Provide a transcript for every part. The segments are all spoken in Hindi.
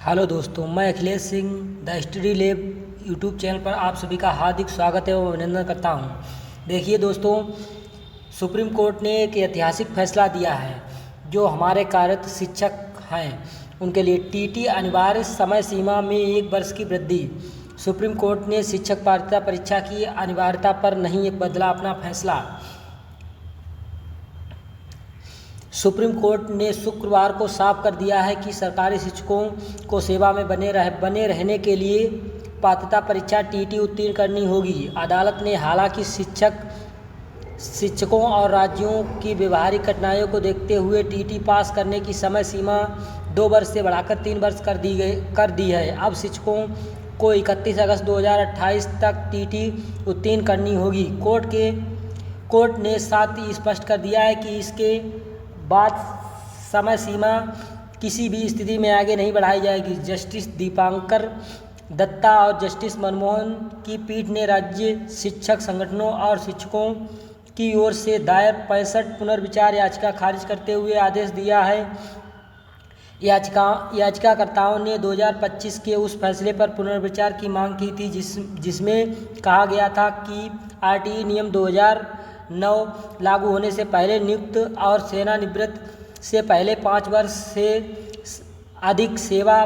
हेलो दोस्तों, मैं Akhilesh Singh the study lab YouTube channel पर आप सभी का हार्दिक स्वागत है और अभिनंदन करता हूं। देखिए दोस्तों, सुप्रीम कोर्ट ने एक ऐतिहासिक फैसला दिया है। जो हमारे कार्यरत शिक्षक हैं उनके लिए टीटी अनिवार्य समय सीमा में 1 वर्ष की वृद्धि। सुप्रीम कोर्ट ने शिक्षक पात्रता परीक्षा की अनिवार्यता पर नहीं बदला अपना फैसला। सुप्रीम कोर्ट ने शुक्रवार को साफ कर दिया है कि सरकारी शिक्षकों को सेवा में बने रहने के लिए पात्रता परीक्षा टीटी उत्तीर्ण करनी होगी। अदालत ने हालांकि शिक्षकों और राज्यों की व्यवहारिक कठिनाइयों को देखते हुए टीटी पास करने की समय सीमा 2 वर्ष से बढ़ाकर 3 वर्ष कर दी है। अब शिक्षकों को 31 अगस्त 2028 तक टीटी उत्तीर्ण करनी होगी। कोर्ट ने साथ ही स्पष्ट कर दिया है कि इसके बाद समय सीमा किसी भी स्थिति में आगे नहीं बढ़ाई जाएगी। जस्टिस दीपांकर दत्ता और जस्टिस मनमोहन की पीठ ने राज्य शिक्षक संगठनों और शिक्षकों की ओर से दायर 65 पुनर्विचार याचिका खारिज करते हुए आदेश दिया है। याचिकाकर्ताओं ने 2025 के उस फैसले पर पुनर्विचार की मांग की थी जिसमें कहा गया था कि आरटीई नियम 2009 लागू होने से पहले नियुक्त और सेवानिवृत्त से पहले 5 वर्ष से अधिक सेवा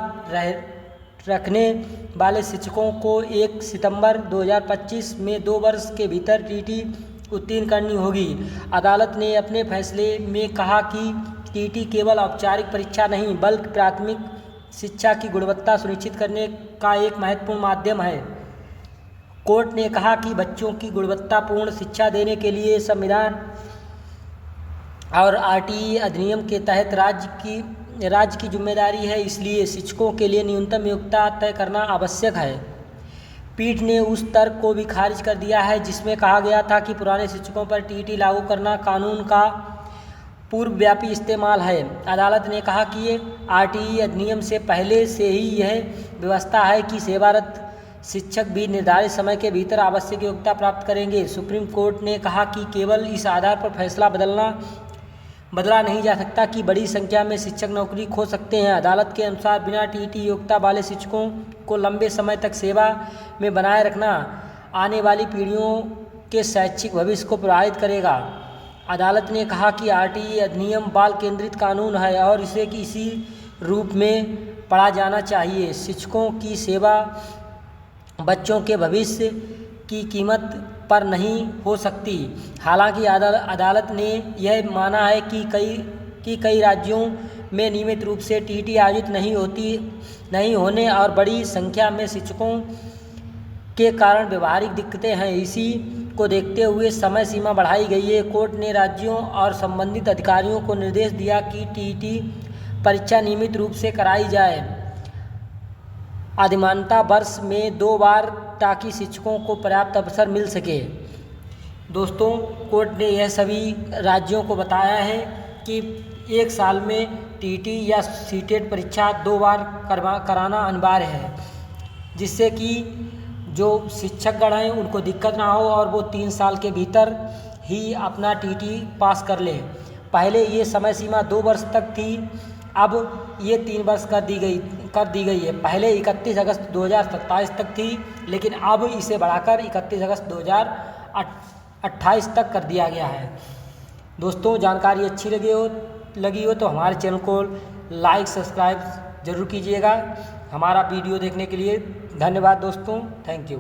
रखने वाले शिक्षकों को 1 सितंबर 2025 में 2 वर्ष के भीतर टीटी उत्तीर्ण करनी होगी। अदालत ने अपने फैसले में कहा कि टीटी केवल औपचारिक परीक्षा नहीं बल्कि प्राथमिक शिक्षा की गुणवत्ता सुनिश्चित करने का एक महत्वपूर्ण माध्यम है। कोर्ट ने कहा कि बच्चों की गुणवत्तापूर्ण शिक्षा देने के लिए संविधान और आरटीई अधिनियम के तहत राज्य की जिम्मेदारी है, इसलिए शिक्षकों के लिए न्यूनतम योग्यता तय करना आवश्यक है। पीठ ने उस तर्क को भी खारिज कर दिया है जिसमें कहा गया था कि पुराने शिक्षकों पर टीटी लागू करना कानून का पूर्वव्यापी इस्तेमाल है। अदालत ने कहा कि आरटीई अधिनियम से पहले से ही यह व्यवस्था है कि सेवारत शिक्षक भी निर्धारित समय के भीतर आवश्यक योग्यता प्राप्त करेंगे। सुप्रीम कोर्ट ने कहा कि केवल इस आधार पर फैसला बदला नहीं जा सकता कि बड़ी संख्या में शिक्षक नौकरी खो सकते हैं। अदालत के अनुसार बिना टीटी योग्यता वाले शिक्षकों को लंबे समय तक सेवा में बनाए रखना आने वाली पीढ़ियों के शैक्षिक भविष्य को प्रभावित करेगा। अदालत ने कहा कि आरटीई अधिनियम बाल केंद्रित कानून है और इसे इसी रूप में पढ़ा जाना चाहिए। शिक्षकों की सेवा बच्चों के भविष्य की कीमत पर नहीं हो सकती। हालांकि अदालत ने यह माना है कि कई राज्यों में नियमित रूप से टीटी आयोजित नहीं होने और बड़ी संख्या में शिक्षकों के कारण व्यवहारिक दिक्कतें हैं। इसी को देखते हुए समय सीमा बढ़ाई गई है। कोर्ट ने राज्यों और संबंधित अधिकारियों को निर्देश दिया कि टीटी परीक्षा नियमित रूप से कराई जाए, अधिमानतः वर्ष में 2 बार, ताकि शिक्षकों को पर्याप्त अवसर मिल सके। दोस्तों, कोर्ट ने यह सभी राज्यों को बताया है कि 1 साल में टीटी या सीटेट परीक्षा 2 बार कराना अनिवार्य है, जिससे कि जो शिक्षकगण हैं उनको दिक्कत ना हो और वो 3 साल के भीतर ही अपना टीटी पास कर लें। पहले ये समय सीमा 2 वर्ष तक थी, अब ये 3 वर्ष कर दी गई है। पहले 31 अगस्त 2027 तक थी, लेकिन अब इसे बढ़ाकर 31 अगस्त 2028 तक कर दिया गया है। दोस्तों, जानकारी अच्छी लगी हो तो हमारे चैनल को लाइक सब्सक्राइब ज़रूर कीजिएगा। हमारा वीडियो देखने के लिए धन्यवाद दोस्तों, थैंक यू।